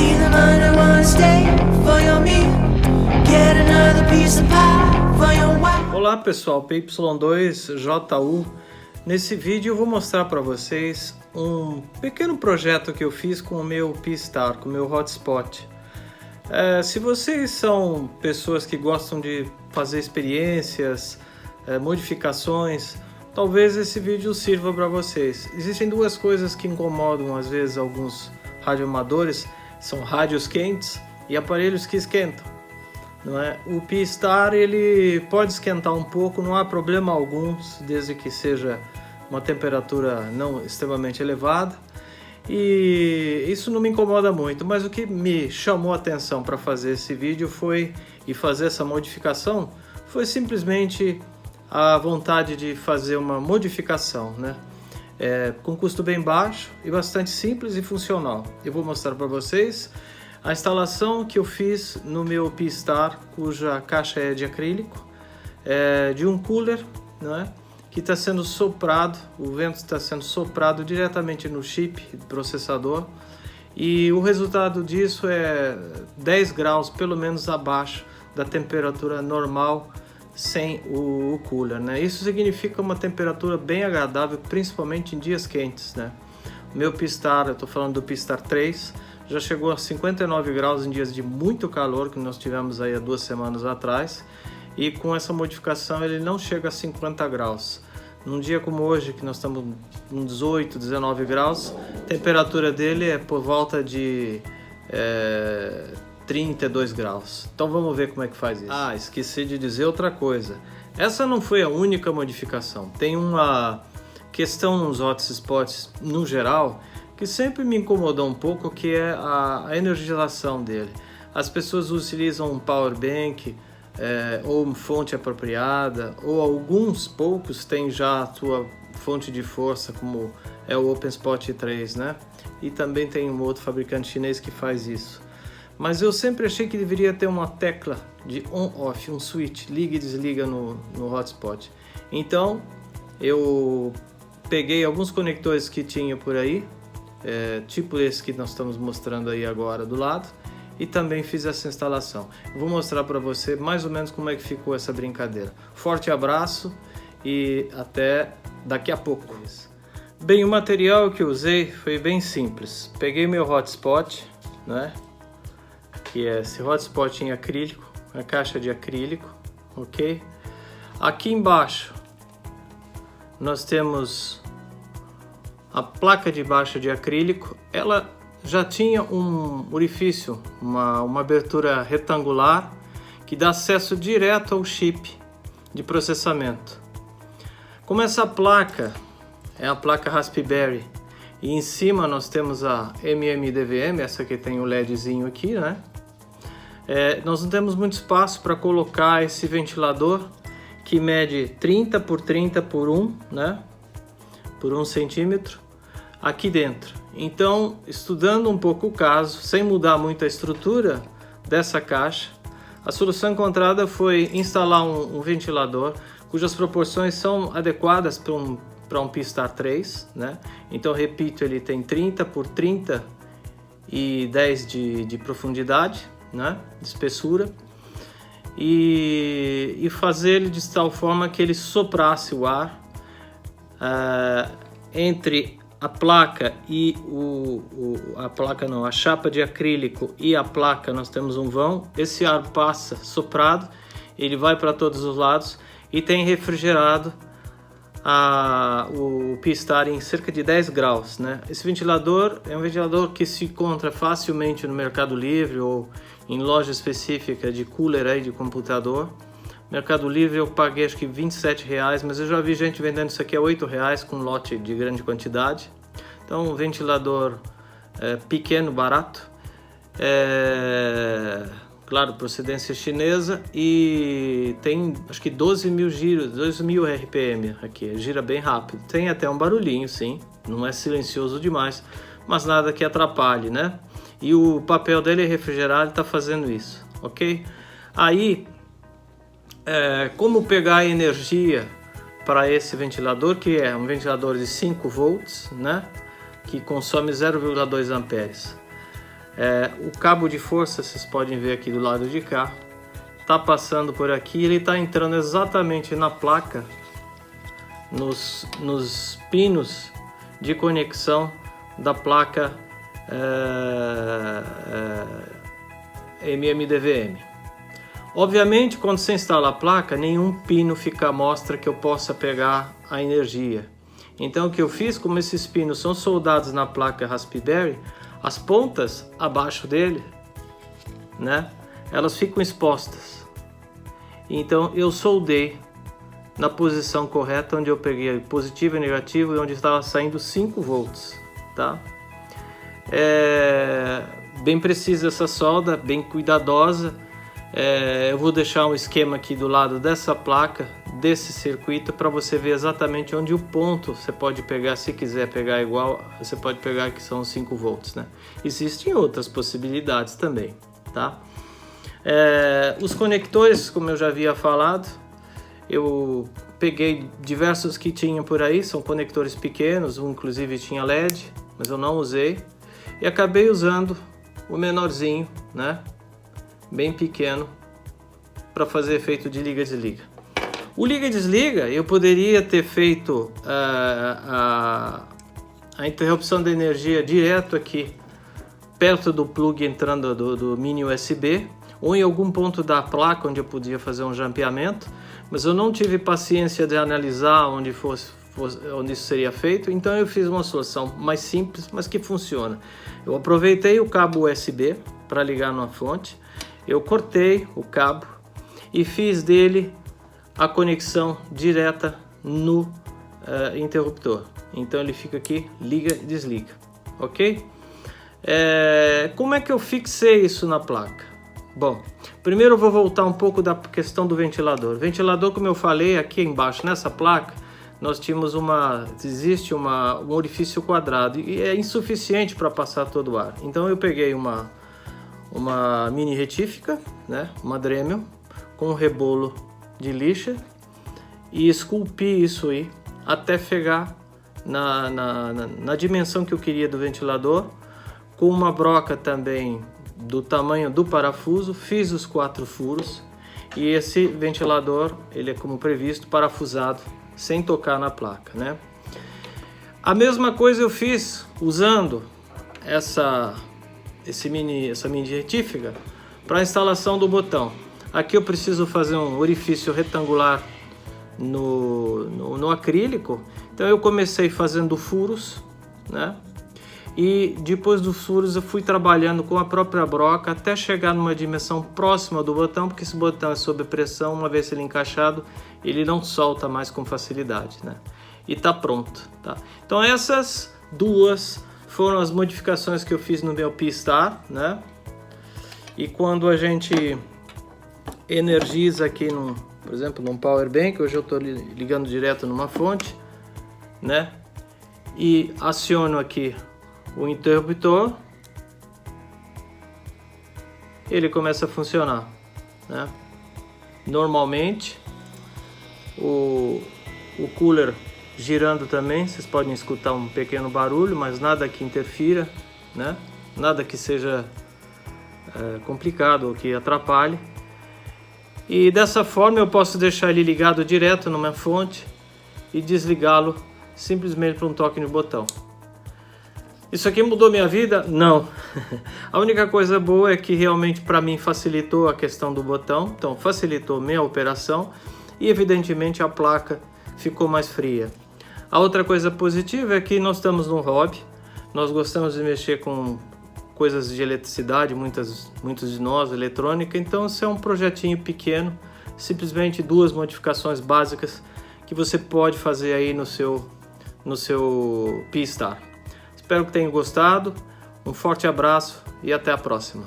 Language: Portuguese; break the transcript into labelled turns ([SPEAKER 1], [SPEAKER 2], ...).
[SPEAKER 1] see the money one stay for your meal. Get another piece of pie for your wife.
[SPEAKER 2] Olá pessoal, PY2JU. Nesse vídeo eu vou mostrar para vocês um pequeno projeto que eu fiz com o meu P-Star, com o meu hotspot. Se vocês são pessoas que gostam de fazer experiências, modificações, talvez esse vídeo sirva para vocês. Existem duas coisas que incomodam às vezes alguns radioamadores, são rádios quentes e aparelhos que esquentam. Não é? O P-Star ele pode esquentar um pouco, não há problema algum, desde que seja uma temperatura não extremamente elevada, e isso não me incomoda muito. Mas o que me chamou a atenção para fazer esse vídeo e fazer essa modificação foi simplesmente a vontade de fazer uma modificação, né? Com custo bem baixo e bastante simples e funcional. Eu vou mostrar para vocês a instalação que eu fiz no meu P-Star, cuja caixa é de acrílico, de um cooler, não é? Que está sendo soprado, o vento está sendo soprado diretamente no chip do processador, e o resultado disso é 10 graus pelo menos abaixo da temperatura normal sem o cooler, né? Isso significa uma temperatura bem agradável, principalmente em dias quentes, né? O meu P-Star, eu estou falando do P-Star 3, já chegou a 59 graus em dias de muito calor que nós tivemos aí há 2 semanas atrás, e com essa modificação ele não chega a 50 graus. Num dia como hoje, que nós estamos com 18, 19 graus, a temperatura dele é por volta de 32 graus. Então vamos ver como é que faz isso. Esqueci de dizer outra coisa. Essa não foi a única modificação. Tem uma questão nos hotspots no geral que sempre me incomodou um pouco, que é a energização dele. As pessoas utilizam um power bank ou uma fonte apropriada, ou alguns poucos têm já a sua fonte de força, como é o OpenSpot 3, né? E também tem um outro fabricante chinês que faz isso. Mas eu sempre achei que deveria ter uma tecla de on-off, um switch, liga e desliga no hotspot. Então eu peguei alguns conectores que tinha por aí, tipo esse que nós estamos mostrando aí agora do lado, e também fiz essa instalação. Vou mostrar para você mais ou menos como é que ficou essa brincadeira. Forte abraço e até daqui a pouco. Bem, o material que eu usei foi bem simples. Peguei meu hotspot, né? Que é esse hotspot em acrílico, a caixa de acrílico, ok? Aqui embaixo nós temos a placa de baixo de acrílico. Ela já tinha um orifício, uma abertura retangular que dá acesso direto ao chip de processamento. Como essa placa é a placa Raspberry e em cima nós temos a MMDVM, essa que tem o LEDzinho aqui, né? Nós não temos muito espaço para colocar esse ventilador que mede 30 por 30 por 1, né? Por 1 centímetro aqui dentro. Então, estudando um pouco o caso, sem mudar muito a estrutura dessa caixa, a solução encontrada foi instalar um ventilador cujas proporções são adequadas para um P-Star 3, né? Então, repito, ele tem 30 por 30 e 10 de profundidade, né? De espessura, e fazer ele de tal forma que ele soprasse o ar entre a placa e a chapa de acrílico e a placa. Nós temos um vão, esse ar passa soprado, ele vai para todos os lados e tem refrigerado o P-Star em cerca de 10 graus, né? Esse ventilador é um ventilador que se encontra facilmente no Mercado Livre ou em loja específica de cooler aí de computador. Mercado Livre eu paguei acho que R$27, mas eu já vi gente vendendo isso aqui a R$8 com lote de grande quantidade. Então um ventilador pequeno, barato, claro, procedência chinesa, e tem acho que 12.000 giros, 12.000 RPM aqui, gira bem rápido. Tem até um barulhinho, sim, não é silencioso demais, mas nada que atrapalhe, né? E o papel dele é refrigerar, ele está fazendo isso, ok? Aí, como pegar energia para esse ventilador, que é um ventilador de 5 volts, né? Que consome 0,2 amperes. O cabo de força, vocês podem ver aqui do lado de cá, está passando por aqui, ele está entrando exatamente na placa, nos pinos de conexão da placa MMDVM. Obviamente, quando você instala a placa, nenhum pino fica à mostra que eu possa pegar a energia. Então o que eu fiz, como esses pinos são soldados na placa Raspberry, as pontas abaixo dele, né, elas ficam expostas. Então eu soldei na posição correta, onde eu peguei positivo e negativo e onde estava saindo 5 volts, tá? Bem precisa essa solda, bem cuidadosa. Eu vou deixar um esquema aqui do lado dessa placa, desse circuito, para você ver exatamente onde o ponto você pode pegar. Se quiser pegar igual, você pode pegar que são 5 volts, né? Existem outras possibilidades também, tá? Os conectores, como eu já havia falado, eu peguei diversos que tinham por aí, são conectores pequenos, um inclusive tinha LED, mas eu não usei, e acabei usando o menorzinho, né, bem pequeno, para fazer efeito de liga e desliga. O liga e desliga eu poderia ter feito a interrupção da energia direto aqui, perto do plug entrando do mini USB, ou em algum ponto da placa onde eu podia fazer um jampeamento, mas eu não tive paciência de analisar onde isso seria feito, então eu fiz uma solução mais simples, mas que funciona. Eu aproveitei o cabo USB para ligar numa fonte, eu cortei o cabo e fiz dele a conexão direta no interruptor. Então ele fica aqui, liga e desliga, ok? Como é que eu fixei isso na placa? Bom, primeiro eu vou voltar um pouco da questão do ventilador. O ventilador, como eu falei, aqui embaixo nessa placa, nós tínhamos existe um orifício quadrado e é insuficiente para passar todo o ar. Então eu peguei uma mini retífica, né, uma Dremel, com um rebolo de lixa e esculpi isso aí até chegar na dimensão que eu queria do ventilador, com uma broca também do tamanho do parafuso, fiz os 4 furos e esse ventilador, ele é como previsto, parafusado, sem tocar na placa, né? A mesma coisa eu fiz usando essa mini retífica para a instalação do botão. Aqui eu preciso fazer um orifício retangular no acrílico, então eu comecei fazendo furos, né? E depois dos furos eu fui trabalhando com a própria broca até chegar numa dimensão próxima do botão, porque esse botão é sob pressão, uma vez ele encaixado, ele não solta mais com facilidade, né? E tá pronto, tá? Então essas duas foram as modificações que eu fiz no meu P-Star, né? E quando a gente energiza aqui, por exemplo, num Power Bank, hoje eu estou ligando direto numa fonte, né? E aciono aqui o interruptor, ele começa a funcionar, né? Normalmente o cooler girando também, vocês podem escutar um pequeno barulho, mas nada que interfira, né? Nada que seja complicado ou que atrapalhe. E dessa forma eu posso deixar ele ligado direto numa fonte e desligá-lo simplesmente por um toque no botão. Isso aqui mudou minha vida? Não. A única coisa boa é que realmente para mim facilitou a questão do botão, então facilitou minha operação e evidentemente a placa ficou mais fria. A outra coisa positiva é que nós estamos num hobby, nós gostamos de mexer com coisas de eletricidade, muitos de nós, eletrônica, então isso é um projetinho pequeno, simplesmente 2 modificações básicas que você pode fazer aí no seu P-Star. Espero que tenham gostado, um forte abraço e até a próxima.